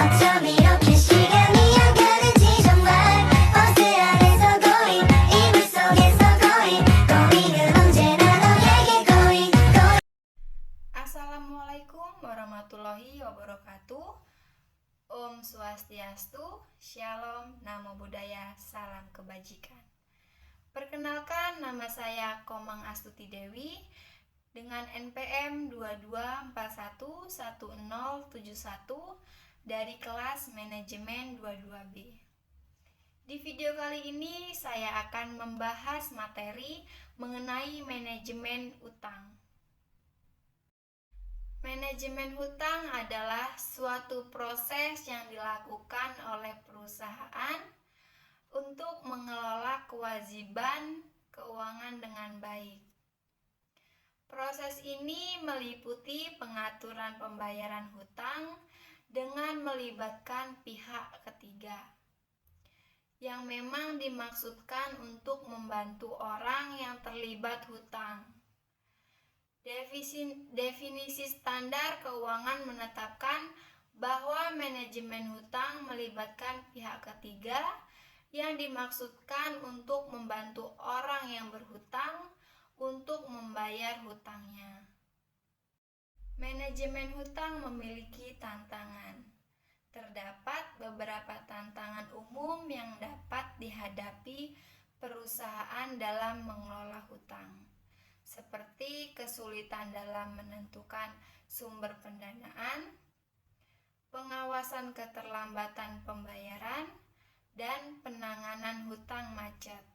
어쩜 이렇게 시간이 안 가는지 정말 버스 안에서 고잉 이불 속에서 고잉 고잉은 언제나 너에게 고잉 고잉. Assalamualaikum warahmatullahi wabarakatuh. Om Swastiastu, Shalom, Namo Buddhaya, Salam Kebajikan. Perkenalkan, nama saya Komang Astuti Dewi dengan NPM 22411071 dari kelas Manajemen 22B. Di video kali ini saya akan membahas materi mengenai manajemen utang. Manajemen hutang adalah suatu proses yang dilakukan oleh perusahaan untuk mengelola kewajiban keuangan dengan baik. Proses ini meliputi pengaturan pembayaran hutang dengan melibatkan pihak ketiga, yang memang dimaksudkan untuk membantu orang yang terlibat hutang. Definisi standar keuangan menetapkan bahwa manajemen hutang melibatkan pihak ketiga yang dimaksudkan untuk membantu orang yang berhutang untuk membayar hutangnya. Manajemen hutang memiliki tantangan. Terdapat beberapa tantangan umum yang dapat dihadapi perusahaan dalam mengelola hutang, seperti kesulitan dalam menentukan sumber pendanaan, pengawasan keterlambatan pembayaran, dan penanganan hutang macet.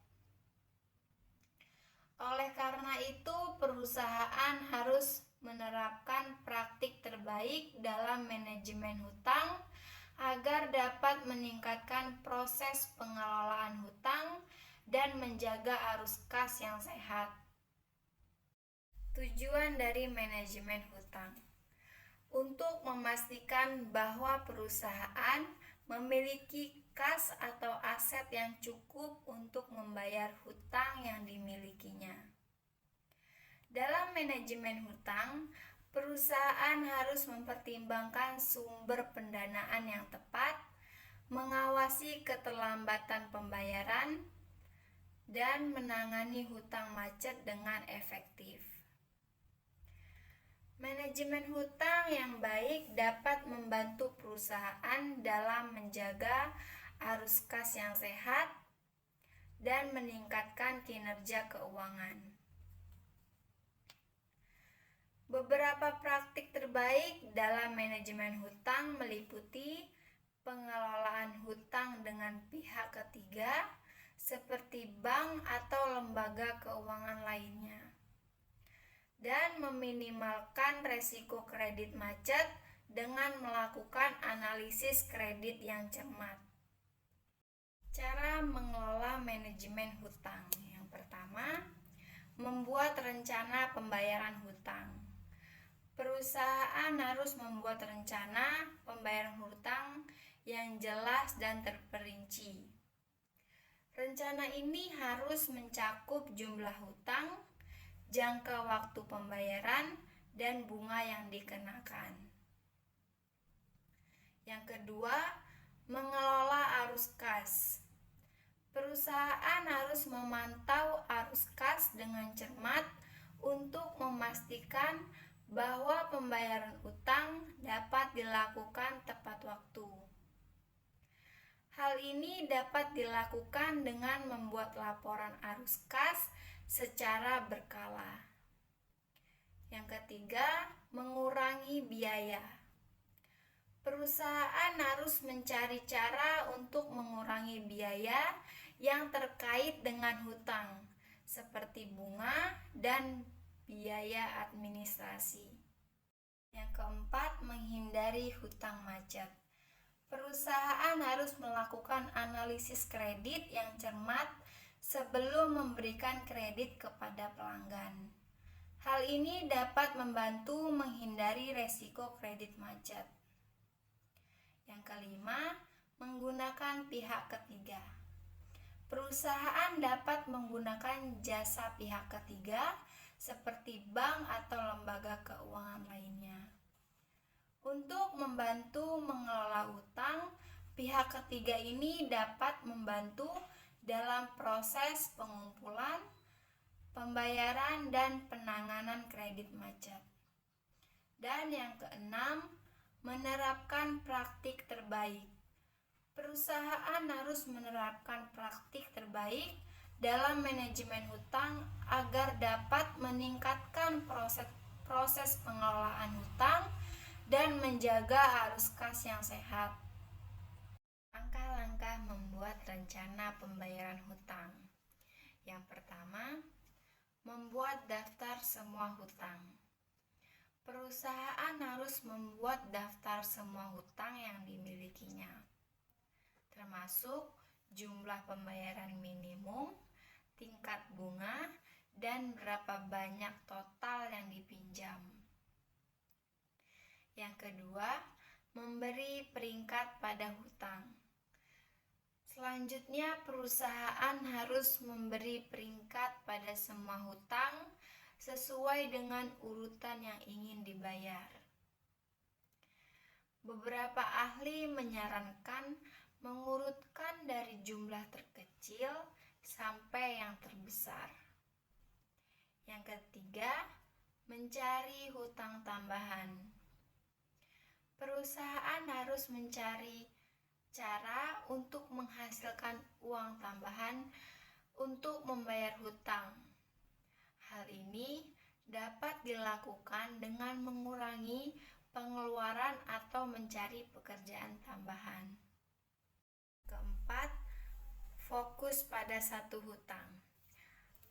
Oleh karena itu, perusahaan harus menerapkan praktik terbaik dalam manajemen hutang agar dapat meningkatkan proses pengelolaan hutang dan menjaga arus kas yang sehat. Tujuan dari manajemen hutang untuk memastikan bahwa perusahaan memiliki kas atau aset yang cukup untuk membayar hutang yang dimilikinya. Dalam manajemen hutang, perusahaan harus mempertimbangkan sumber pendanaan yang tepat, mengawasi keterlambatan pembayaran, dan menangani hutang macet dengan efektif. Manajemen hutang yang baik dapat membantu perusahaan dalam menjaga arus kas yang sehat dan meningkatkan kinerja keuangan. Beberapa praktik terbaik dalam manajemen hutang meliputi pengelolaan hutang dengan pihak ketiga seperti bank atau lembaga keuangan lainnya, dan meminimalkan resiko kredit macet dengan melakukan analisis kredit yang cermat. Cara mengelola manajemen hutang. Yang pertama, membuat rencana pembayaran hutang. Perusahaan harus membuat rencana pembayaran hutang yang jelas dan terperinci. Rencana ini harus mencakup jumlah hutang, jangka waktu pembayaran, dan bunga yang dikenakan. Yang kedua, mengelola arus kas. Perusahaan harus memantau arus kas dengan cermat untuk memastikan bahwa pembayaran utang dapat dilakukan tepat waktu. Hal ini dapat dilakukan dengan membuat laporan arus kas secara berkala. Yang ketiga, mengurangi biaya. Perusahaan harus mencari cara untuk mengurangi biaya yang terkait dengan hutang, seperti bunga dan biaya administrasi. Yang keempat, menghindari hutang macet. Perusahaan harus melakukan analisis kredit yang cermat sebelum memberikan kredit kepada pelanggan. Hal ini dapat membantu menghindari resiko kredit macet. Yang kelima, menggunakan pihak ketiga. Perusahaan dapat menggunakan jasa pihak ketiga seperti bank atau lembaga keuangan lainnya untuk membantu mengelola utang Pihak ketiga ini dapat membantu dalam proses pengumpulan, pembayaran, dan penanganan kredit macet. Dan yang keenam, menerapkan praktik terbaik. Perusahaan harus menerapkan praktik terbaik dalam manajemen hutang agar dapat meningkatkan proses pengelolaan hutang dan menjaga arus kas yang sehat. Langkah-langkah membuat rencana pembayaran hutang. Yang pertama, membuat daftar semua hutang. Perusahaan harus membuat daftar semua hutang yang dimilikinya, termasuk jumlah pembayaran minimum, tingkat bunga, dan berapa banyak total yang dipinjam. Yang kedua, memberi peringkat pada hutang. Selanjutnya, perusahaan harus memberi peringkat pada semua hutang sesuai dengan urutan yang ingin dibayar. Beberapa ahli menyarankan mengurutkan dari jumlah terkecil sampai yang terbesar. Yang ketiga, mencari hutang tambahan. Perusahaan harus mencari cara untuk menghasilkan uang tambahan untuk membayar hutang. Hal ini dapat dilakukan dengan mengurangi pengeluaran atau mencari pekerjaan tambahan. Keempat, fokus pada satu hutang.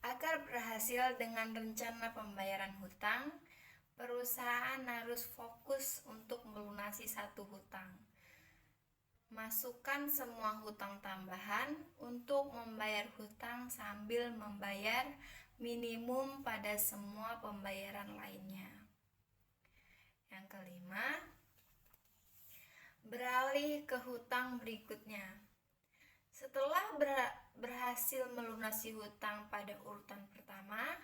Agar berhasil dengan rencana pembayaran hutang, perusahaan harus fokus untuk melunasi satu hutang. Masukkan semua hutang tambahan untuk membayar hutang sambil membayar minimum pada semua pembayaran lainnya. Yang kelima, beralih ke hutang berikutnya. Setelah berhasil melunasi hutang pada urutan pertama,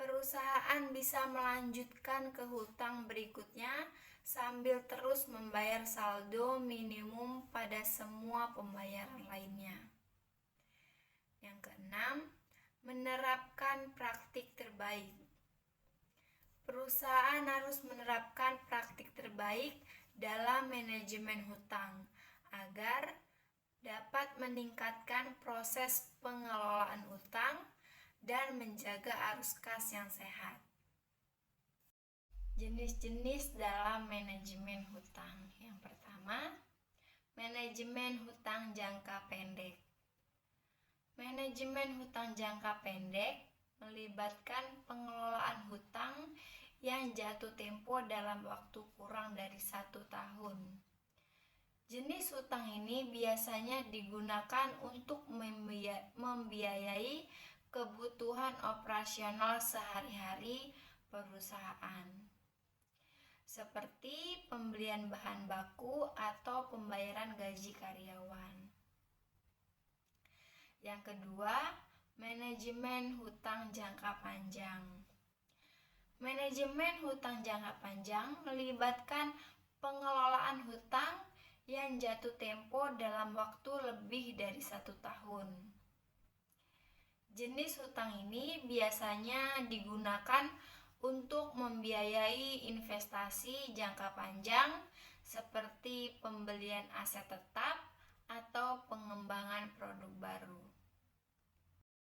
perusahaan bisa melanjutkan ke hutang berikutnya sambil terus membayar saldo minimum pada semua pembayaran lainnya. Yang keenam, menerapkan praktik terbaik. Perusahaan harus menerapkan praktik terbaik dalam manajemen hutang agar dapat meningkatkan proses pengelolaan hutang dan menjaga arus kas yang sehat. Jenis-jenis dalam manajemen hutang. Yang pertama, manajemen hutang jangka pendek. Manajemen hutang jangka pendek melibatkan pengelolaan hutang yang jatuh tempo dalam waktu kurang dari 1 tahun. Jenis hutang ini biasanya digunakan untuk membiayai kebutuhan operasional sehari-hari perusahaan, seperti pembelian bahan baku atau pembayaran gaji karyawan. Yang kedua, manajemen hutang jangka panjang. Manajemen hutang jangka panjang melibatkan pengelolaan hutang yang jatuh tempo dalam waktu lebih dari 1 tahun. Jenis hutang ini biasanya digunakan untuk membiayai investasi jangka panjang seperti pembelian aset tetap atau pengembangan produk baru.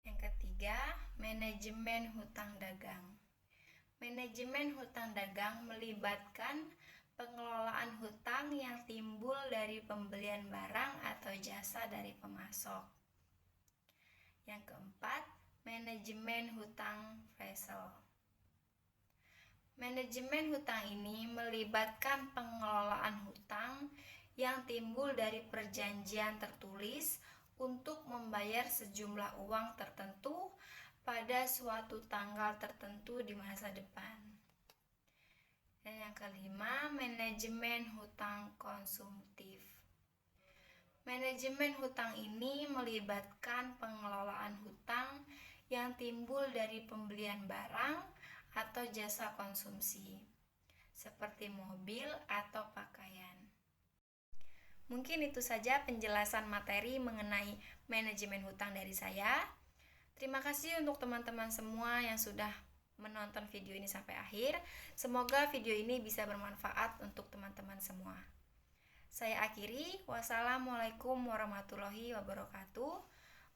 Yang ketiga, manajemen hutang dagang. Manajemen hutang dagang melibatkan pengelolaan hutang yang timbul dari pembelian barang atau jasa dari pemasok. Yang keempat, manajemen hutang vessel. Manajemen hutang ini melibatkan pengelolaan hutang yang timbul dari perjanjian tertulis untuk membayar sejumlah uang tertentu pada suatu tanggal tertentu di masa depan. Dan yang kelima, manajemen hutang konsumtif. Manajemen hutang ini melibatkan pengelolaan hutang yang timbul dari pembelian barang atau jasa konsumsi, seperti mobil atau pakaian. Mungkin itu saja penjelasan materi mengenai manajemen hutang dari saya. Terima kasih untuk teman-teman semua yang sudah menonton video ini sampai akhir. Semoga video ini bisa bermanfaat untuk teman-teman semua. Saya akhiri. Wassalamualaikum warahmatullahi wabarakatuh.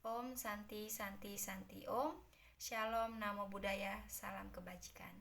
Om Santi Santi Santi Om. Shalom, Namo Buddhaya, salam kebajikan.